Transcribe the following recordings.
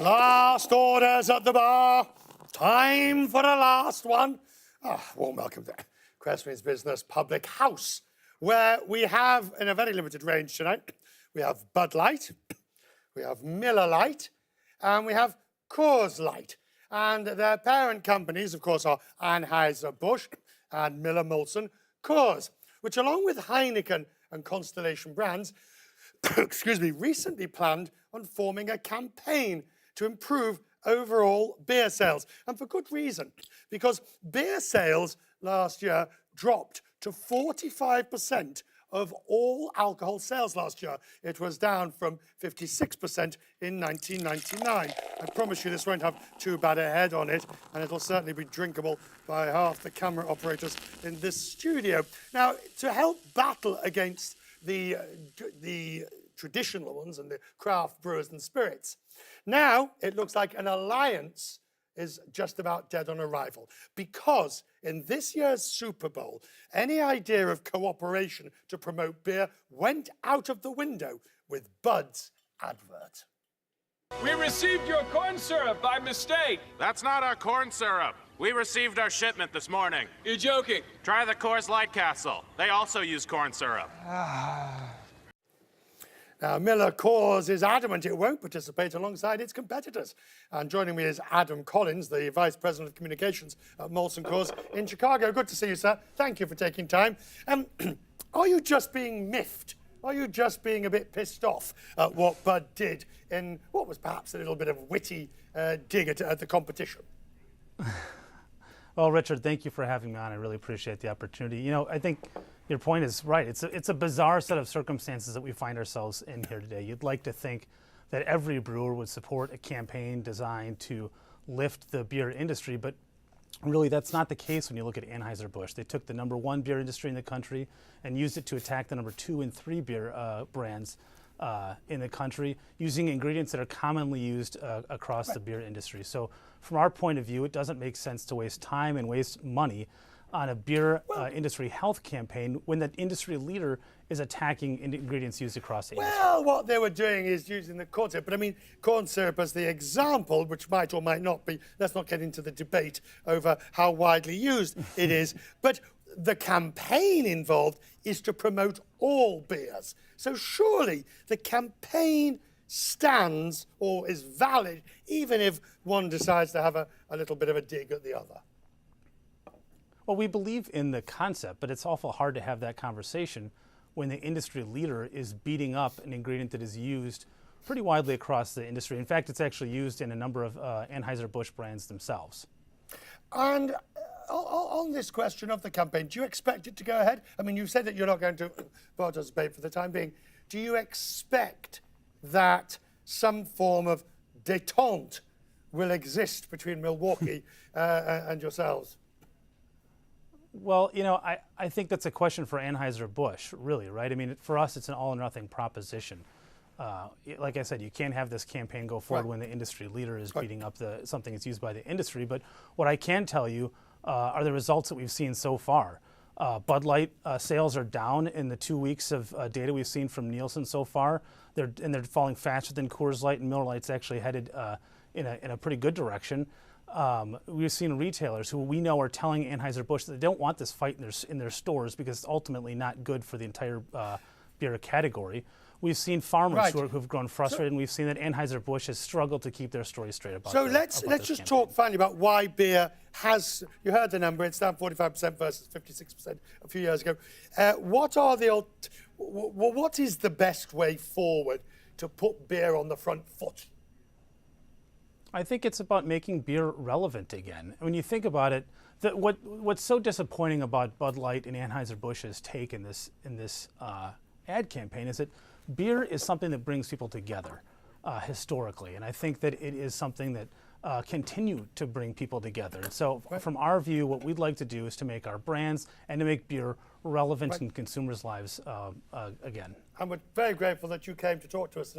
Last orders at the bar. Time for a last one. Warm welcome to Cressman's Business Public House, where we have, in a very limited range tonight, we have Bud Light, we have Miller Lite, and we have Coors Light. And their parent companies, of course, are Anheuser-Busch and Miller-Molson Coors, which, along with Heineken and Constellation Brands, recently planned on forming a campaign to improve overall beer sales. And for good reason, because beer sales last year dropped to 45% of all alcohol sales last year. It was down from 56% in 1999. I promise you this won't have too bad a head on it, and it'll certainly be drinkable by half the camera operators in this studio. Now, to help battle against the traditional ones and the craft brewers and spirits, now it looks like an alliance is just about dead on arrival, because in this year's Super Bowl, any idea of cooperation to promote beer went out of the window with Bud's advert. We received your corn syrup by mistake. That's not our corn syrup. We received our shipment this morning. You're joking. Try the Coors Light Castle. They also use corn syrup. Now, Miller Coors is adamant it won't participate alongside its competitors. And joining me is Adam Collins, the Vice President of Communications at Molson Coors in Chicago. Good to see you, sir. Thank you for taking time. Are you just being miffed? Are you just being a bit pissed off at what Bud did in what was perhaps a little bit of witty dig at the competition? Well, Richard, thank you for having me on. I really appreciate the opportunity. You know, I think your point is right. It's a bizarre set of circumstances that we find ourselves in here today. You'd like to think that every brewer would support a campaign designed to lift the beer industry, but really that's not the case when you look at Anheuser-Busch. They took the #1 beer industry in the country and used it to attack the #2 and 3 beer brands in the country, using ingredients that are commonly used across the beer industry. So from our point of view, it doesn't make sense to waste time and waste money on a beer industry health campaign when the industry leader is attacking ingredients used across the industry. Well, what they were doing is using the corn syrup. But I mean, corn syrup as the example, which might or might not be, let's not get into the debate over how widely used it is. But the campaign involved is to promote all beers. So surely the campaign stands or is valid, even if one decides to have a little bit of a dig at the other. Well, we believe in the concept, but it's awful hard to have that conversation when the industry leader is beating up an ingredient that is used pretty widely across the industry. In fact, it's actually used in a number of Anheuser-Busch brands themselves. And on this question of the campaign, do you expect it to go ahead? I mean, you said that you're not going to participate for the time being. Do you expect that some form of détente will exist between Milwaukee and yourselves? Well, you know, I think that's a question for Anheuser-Busch, really, right? I mean, for us, it's an all-or-nothing proposition. Like I said, you can't have this campaign go forward when the industry leader is beating up something that's used by the industry. But what I can tell you are the results that we've seen so far. Bud Light sales are down in the 2 weeks of data we've seen from Nielsen so far. They're falling faster than Coors Light, and Miller Lite's actually headed in a pretty good direction. We've seen retailers who we know are telling Anheuser-Busch that they don't want this fight in their stores because it's ultimately not good for the entire beer category. We've seen farmers who've grown frustrated, and we've seen that Anheuser-Busch has struggled to keep their story straight about So let's just talk finally about why beer has, you heard the number, it's down 45% versus 56% a few years ago. What is the best way forward to put beer on the front foot? I think it's about making beer relevant again. When you think about it, what's so disappointing about Bud Light and Anheuser-Busch's take in this ad campaign is that beer is something that brings people together historically, and I think that it is something that continue to bring people together. And so from our view, what we'd like to do is to make our brands and to make beer relevant in consumers' lives again. And we're very grateful that you came to talk to us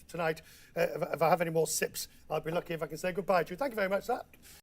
tonight. If I have any more sips, I'll be lucky if I can say goodbye to you. Thank you very much, sir.